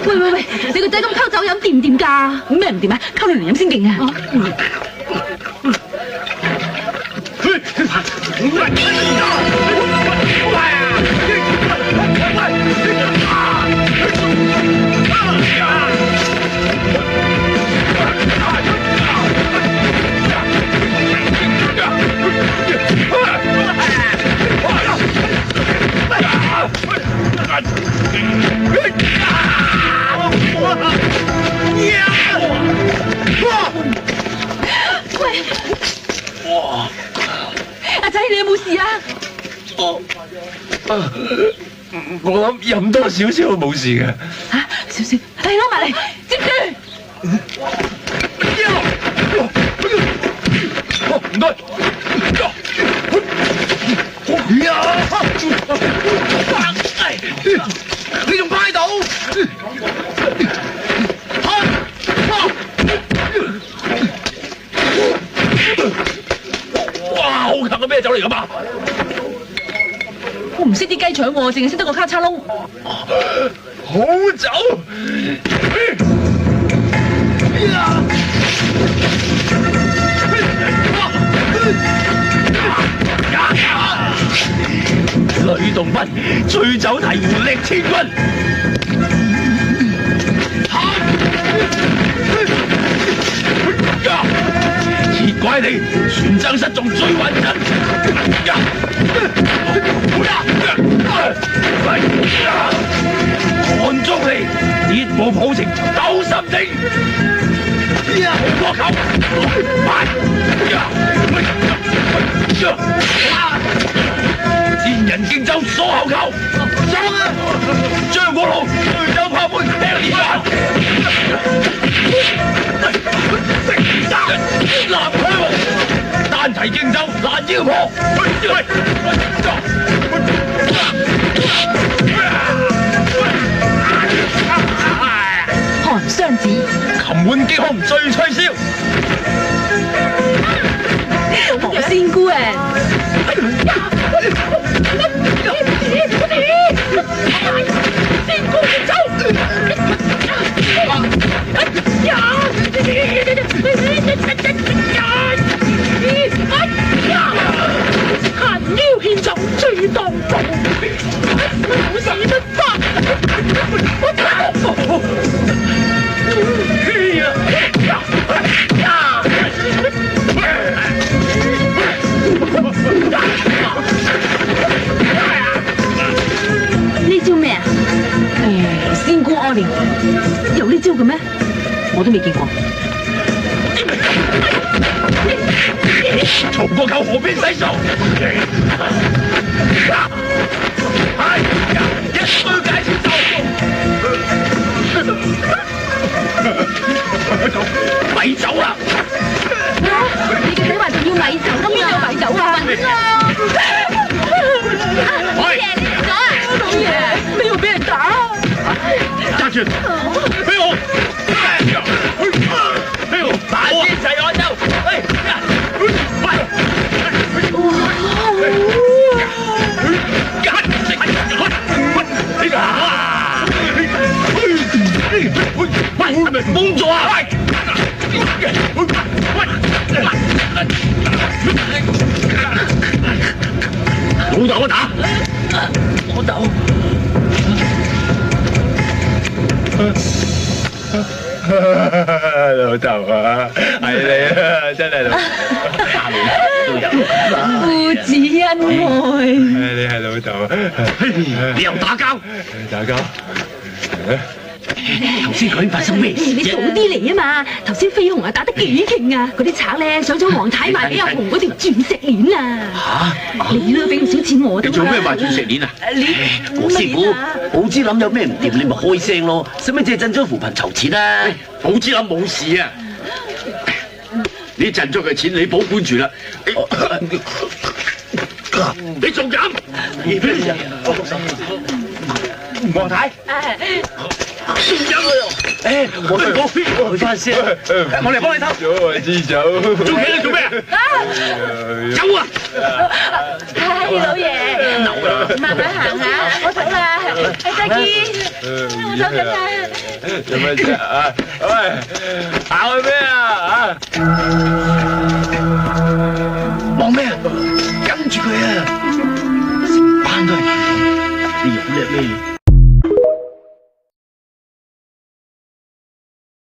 喂，你個仔咁溝酒飲掂唔掂㗎？咩唔掂啊？溝你嚟飲先勁啊！喂，阿仔，你有冇事啊？我諗飲多少少冇事嘅。嚇，少少，嚟攞埋嚟，接住。唔該。你仲趴喺度？哇，好強嘅咩酒嚟㗎嘛？我唔識啲雞腸喎，淨係識得個卡叉窿。好酒。呂洞賓醉酒提壺力千鈞，鐵拐你全爭失眾最穩陣，韓中利烈舞抱情鬥心情，國球賤人競走鎖後球，走啊！張國龍醉酒拍門踢連環，南區王單提競走攔腰破，韓雙子琴碗擊空最吹簫，何仙姑啊！仙姑別走！閒腰獻酒最當道，好死不發！呢招咩啊？仙姑屙尿，有呢招嘅咩？我都未見過。曹國舅何必使傻？一杯解千酒，米酒啊！你個仔話仲要米酒，咁邊有米酒啊？老爺，你嚟咗啊！老爺，你要俾人打？揸住，俾我！打先齊按奏，懵咗啊！老豆我打，老豆。老豆啊，係你啊，真係老豆。父子恩愛。你係老豆，你又打交？打交。頭先究竟發生咩事啫？你早啲嚟啊嘛！頭先飛鴻啊打得幾勁啊！嗰啲賊咧上咗黃太賣俾阿紅嗰條鑽石鏈啊！你啦俾唔少錢我哋。你做咩賣鑽石鏈啊？何師傅，寶芝林有咩唔掂你咪開聲咯，使乜借鎮江扶貧籌錢啊？寶芝林冇事啊！呢鎮江嘅錢你保管住啦。你仲飲？黃太。仲飲啊！我哋講去翻先，我嚟幫你偷。走啊！支酒。做嘢你做咩啊？走啊！二老爺，慢慢行下，我走啦，再見，我走緊啦。做乜啫？啊，喂，行去咩啊？望咩啊？跟住佢啊！成班都係魚，你好叻咩？